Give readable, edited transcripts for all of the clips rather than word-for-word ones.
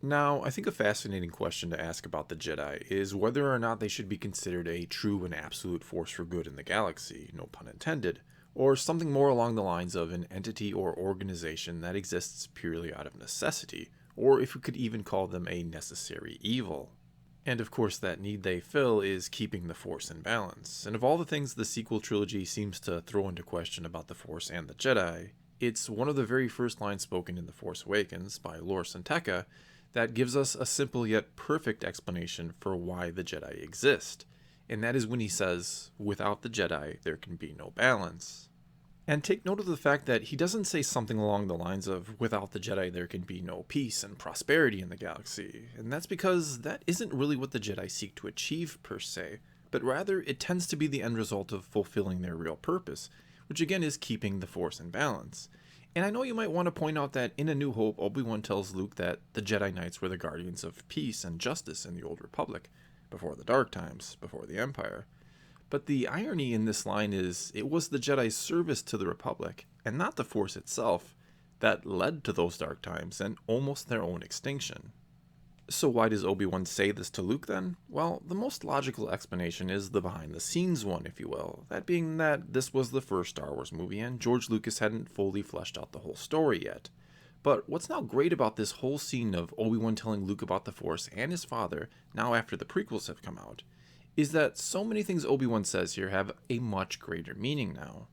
Now, I think a fascinating question to ask about the Jedi is whether or not they should be considered a true and absolute force for good in the galaxy, no pun intended, or something more along the lines of an entity or organization that exists purely out of necessity, or if we could even call them a necessary evil. And of course, that need they fill is keeping the Force in balance. And of all the things the sequel trilogy seems to throw into question about the Force and the Jedi, it's one of the very first lines spoken in The Force Awakens by Lor San Tekka that gives us a simple yet perfect explanation for why the Jedi exist. And that is when he says, "Without the Jedi, there can be no balance." And take note of the fact that he doesn't say something along the lines of, "Without the Jedi, there can be no peace and prosperity in the galaxy." And that's because that isn't really what the Jedi seek to achieve, per se, but rather it tends to be the end result of fulfilling their real purpose, which again is keeping the Force in balance. And I know you might want to point out that in A New Hope, Obi-Wan tells Luke that the Jedi Knights were the guardians of peace and justice in the Old Republic, before the Dark Times, before the Empire. But the irony in this line is it was the Jedi's service to the Republic, and not the Force itself, that led to those dark times and almost their own extinction. So why does Obi-Wan say this to Luke then? Well, the most logical explanation is the behind-the-scenes one, if you will. That being that this was the first Star Wars movie and George Lucas hadn't fully fleshed out the whole story yet. But what's now great about this whole scene of Obi-Wan telling Luke about the Force and his father, now after the prequels have come out, is that so many things Obi-Wan says here have a much greater meaning now.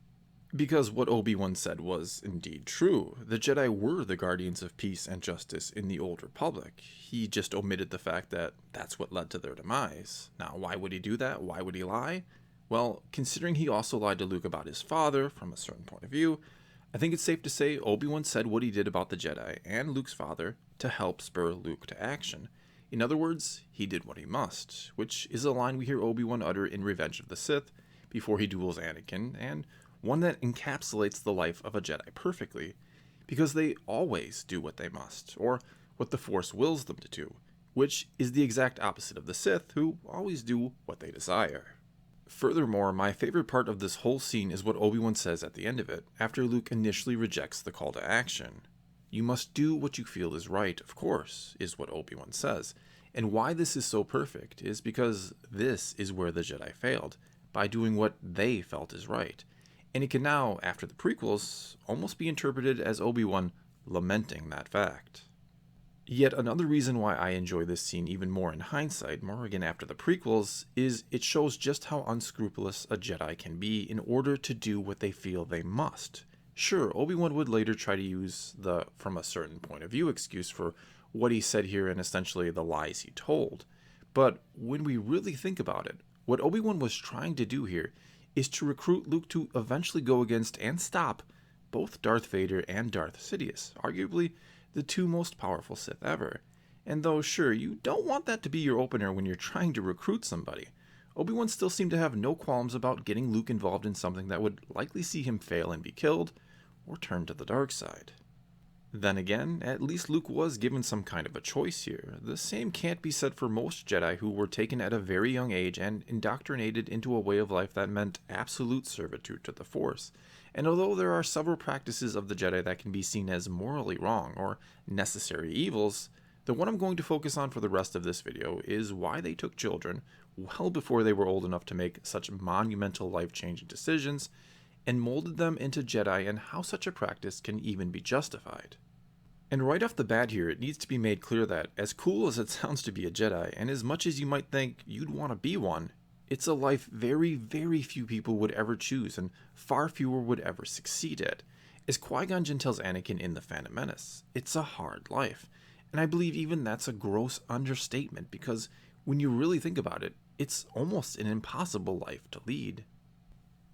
Because what Obi-Wan said was indeed true. The Jedi were the guardians of peace and justice in the Old Republic. He just omitted the fact that that's what led to their demise. Now, why would he do that? Why would he lie? Well, considering he also lied to Luke about his father, from a certain point of view, I think it's safe to say Obi-Wan said what he did about the Jedi and Luke's father to help spur Luke to action. In other words, he did what he must, which is a line we hear Obi-Wan utter in Revenge of the Sith before he duels Anakin, and one that encapsulates the life of a Jedi perfectly, because they always do what they must, or what the Force wills them to do, which is the exact opposite of the Sith, who always do what they desire. Furthermore, my favorite part of this whole scene is what Obi-Wan says at the end of it, after Luke initially rejects the call to action. "You must do what you feel is right, of course," is what Obi-Wan says. And why this is so perfect is because this is where the Jedi failed, by doing what they felt is right. And it can now, after the prequels, almost be interpreted as Obi-Wan lamenting that fact. Yet another reason why I enjoy this scene even more in hindsight, more again after the prequels, is it shows just how unscrupulous a Jedi can be in order to do what they feel they must. Sure, Obi-Wan would later try to use the "from a certain point of view" excuse for what he said here and essentially the lies he told. But when we really think about it, what Obi-Wan was trying to do here is to recruit Luke to eventually go against and stop both Darth Vader and Darth Sidious, arguably the two most powerful Sith ever. And though sure, you don't want that to be your opener when you're trying to recruit somebody, Obi-Wan still seemed to have no qualms about getting Luke involved in something that would likely see him fail and be killed, or turn to the dark side. Then again, at least Luke was given some kind of a choice here. The same can't be said for most Jedi who were taken at a very young age and indoctrinated into a way of life that meant absolute servitude to the Force. And although there are several practices of the Jedi that can be seen as morally wrong or necessary evils, the one I'm going to focus on for the rest of this video is why they took children well before they were old enough to make such monumental life-changing decisions and molded them into Jedi, and how such a practice can even be justified. And right off the bat here, it needs to be made clear that, as cool as it sounds to be a Jedi, and as much as you might think you'd want to be one, it's a life very, very few people would ever choose, and far fewer would ever succeed at. As Qui-Gon Jinn tells Anakin in The Phantom Menace, it's a hard life. And I believe even that's a gross understatement, because when you really think about it, it's almost an impossible life to lead.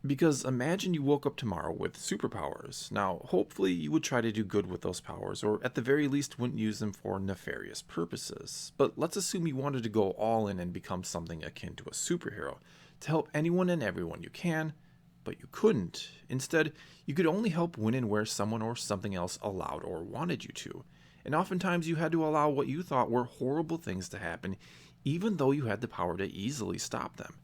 Because imagine you woke up tomorrow with superpowers. Now, hopefully you would try to do good with those powers, or at the very least wouldn't use them for nefarious purposes. But let's assume you wanted to go all in and become something akin to a superhero, to help anyone and everyone you can, but you couldn't. Instead, you could only help when and where someone or something else allowed or wanted you to. And oftentimes you had to allow what you thought were horrible things to happen, even though you had the power to easily stop them.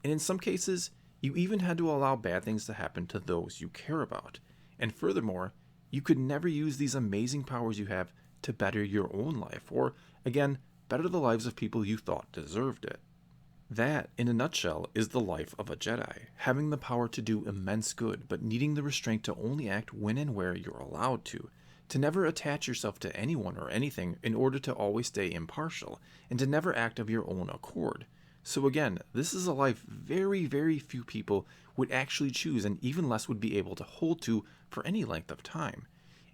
And in some cases, you even had to allow bad things to happen to those you care about. And furthermore, you could never use these amazing powers you have to better your own life, or, again, better the lives of people you thought deserved it. That, in a nutshell, is the life of a Jedi, having the power to do immense good, but needing the restraint to only act when and where you're allowed to never attach yourself to anyone or anything in order to always stay impartial, and to never act of your own accord. So again, this is a life very, very few people would actually choose, and even less would be able to hold to for any length of time.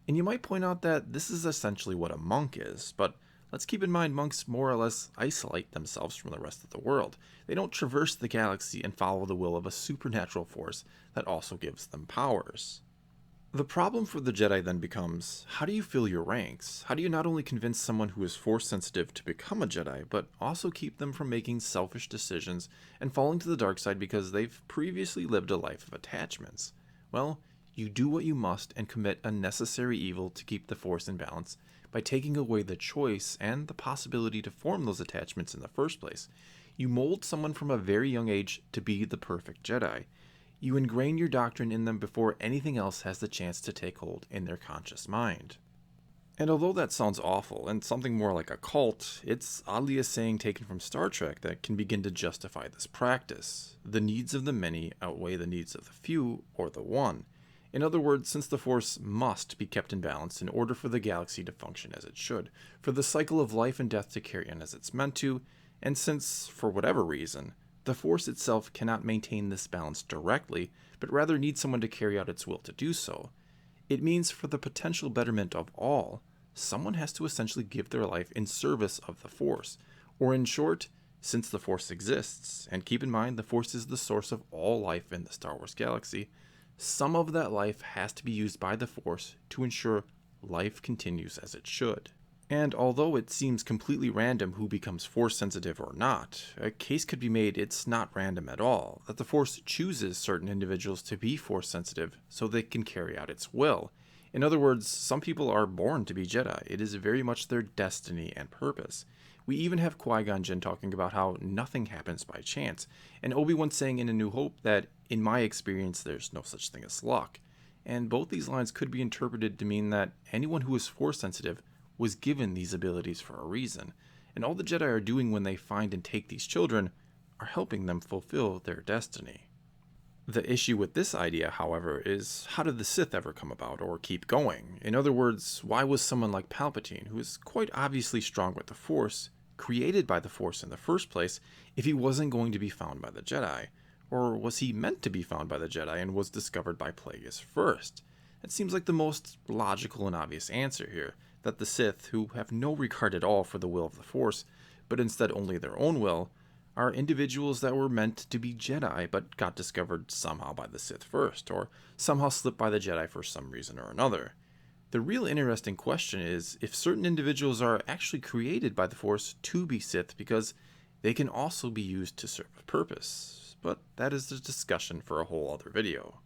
And you might point out that this is essentially what a monk is, but let's keep in mind monks more or less isolate themselves from the rest of the world. They don't traverse the galaxy and follow the will of a supernatural force that also gives them powers. The problem for the Jedi then becomes, how do you fill your ranks? How do you not only convince someone who is force sensitive to become a Jedi, but also keep them from making selfish decisions and falling to the dark side because they've previously lived a life of attachments? Well, you do what you must and commit a necessary evil to keep the force in balance by taking away the choice and the possibility to form those attachments in the first place. You mold someone from a very young age to be the perfect Jedi. You ingrain your doctrine in them before anything else has the chance to take hold in their conscious mind. And although that sounds awful and something more like a cult, it's oddly a saying taken from Star Trek that can begin to justify this practice. The needs of the many outweigh the needs of the few or the one. In other words, since the Force must be kept in balance in order for the galaxy to function as it should, for the cycle of life and death to carry on as it's meant to, and since, for whatever reason, the Force itself cannot maintain this balance directly, but rather needs someone to carry out its will to do so, it means for the potential betterment of all, someone has to essentially give their life in service of the Force, or in short, since the Force exists, and keep in mind the Force is the source of all life in the Star Wars galaxy, some of that life has to be used by the Force to ensure life continues as it should. And although it seems completely random who becomes Force sensitive or not, a case could be made it's not random at all, that the Force chooses certain individuals to be Force sensitive so they can carry out its will. In other words, some people are born to be Jedi. It is very much their destiny and purpose. We even have Qui-Gon Jinn talking about how nothing happens by chance, and Obi-Wan saying in A New Hope that, in my experience, there's no such thing as luck. And both these lines could be interpreted to mean that anyone who is Force sensitive was given these abilities for a reason, and all the Jedi are doing when they find and take these children are helping them fulfill their destiny. The issue with this idea, however, is how did the Sith ever come about or keep going? In other words, why was someone like Palpatine, who is quite obviously strong with the Force, created by the Force in the first place if he wasn't going to be found by the Jedi? Or was he meant to be found by the Jedi and was discovered by Plagueis first? It seems like the most logical and obvious answer here, that the Sith, who have no regard at all for the will of the Force, but instead only their own will, are individuals that were meant to be Jedi but got discovered somehow by the Sith first, or somehow slipped by the Jedi for some reason or another. The real interesting question is if certain individuals are actually created by the Force to be Sith because they can also be used to serve a purpose, but that is a discussion for a whole other video.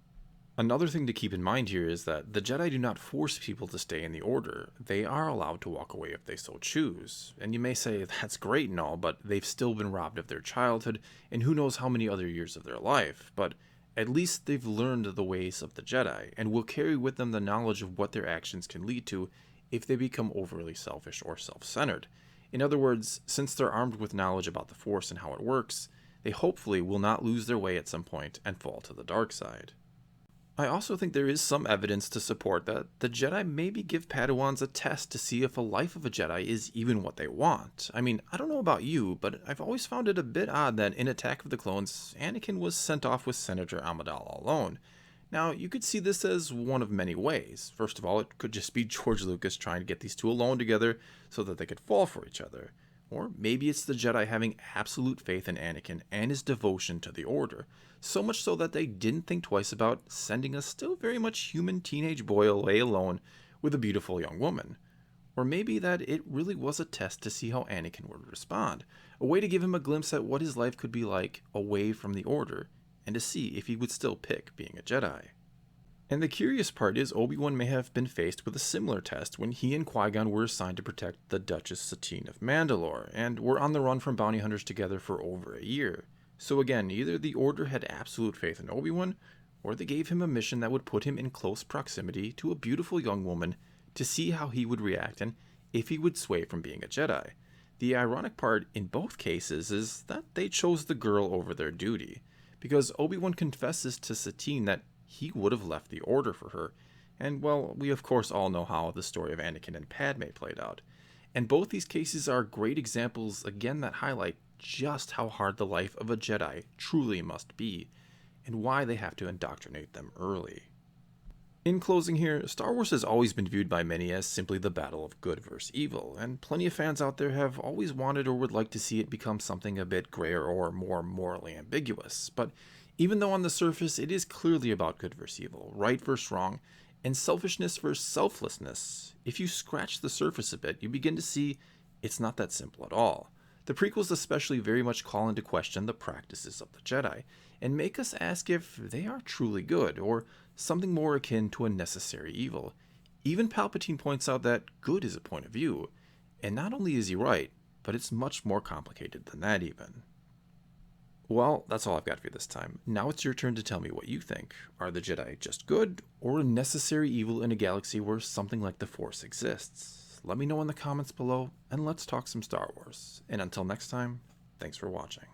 Another thing to keep in mind here is that the Jedi do not force people to stay in the Order. They are allowed to walk away if they so choose. And you may say, that's great and all, but they've still been robbed of their childhood and who knows how many other years of their life. But at least they've learned the ways of the Jedi and will carry with them the knowledge of what their actions can lead to if they become overly selfish or self-centered. In other words, since they're armed with knowledge about the Force and how it works, they hopefully will not lose their way at some point and fall to the dark side. I also think there is some evidence to support that the Jedi maybe give Padawans a test to see if a life of a Jedi is even what they want. I mean, I don't know about you, but I've always found it a bit odd that in Attack of the Clones, Anakin was sent off with Senator Amidala alone. Now, you could see this as one of many ways. First of all, it could just be George Lucas trying to get these two alone together so that they could fall for each other. Or maybe it's the Jedi having absolute faith in Anakin and his devotion to the Order, so much so that they didn't think twice about sending a still very much human teenage boy away alone with a beautiful young woman. Or maybe that it really was a test to see how Anakin would respond, a way to give him a glimpse at what his life could be like away from the Order, and to see if he would still pick being a Jedi. And the curious part is Obi-Wan may have been faced with a similar test when he and Qui-Gon were assigned to protect the Duchess Satine of Mandalore, and were on the run from bounty hunters together for over a year. So again, either the Order had absolute faith in Obi-Wan, or they gave him a mission that would put him in close proximity to a beautiful young woman to see how he would react and if he would sway from being a Jedi. The ironic part in both cases is that they chose the girl over their duty, because Obi-Wan confesses to Satine that he would have left the Order for her, and well, we of course all know how the story of Anakin and Padme played out. And both these cases are great examples, again, that highlight just how hard the life of a Jedi truly must be, and why they have to indoctrinate them early. In closing here, Star Wars has always been viewed by many as simply the battle of good versus evil, and plenty of fans out there have always wanted or would like to see it become something a bit grayer or more morally ambiguous. But even though on the surface it is clearly about good versus evil, right versus wrong, and selfishness versus selflessness, if you scratch the surface a bit, you begin to see it's not that simple at all. The prequels especially very much call into question the practices of the Jedi, and make us ask if they are truly good, or something more akin to a necessary evil. Even Palpatine points out that good is a point of view, and not only is he right, but it's much more complicated than that even. Well, that's all I've got for you this time. Now it's your turn to tell me what you think. Are the Jedi just good, or a necessary evil in a galaxy where something like the Force exists? Let me know in the comments below, and let's talk some Star Wars. And until next time, thanks for watching.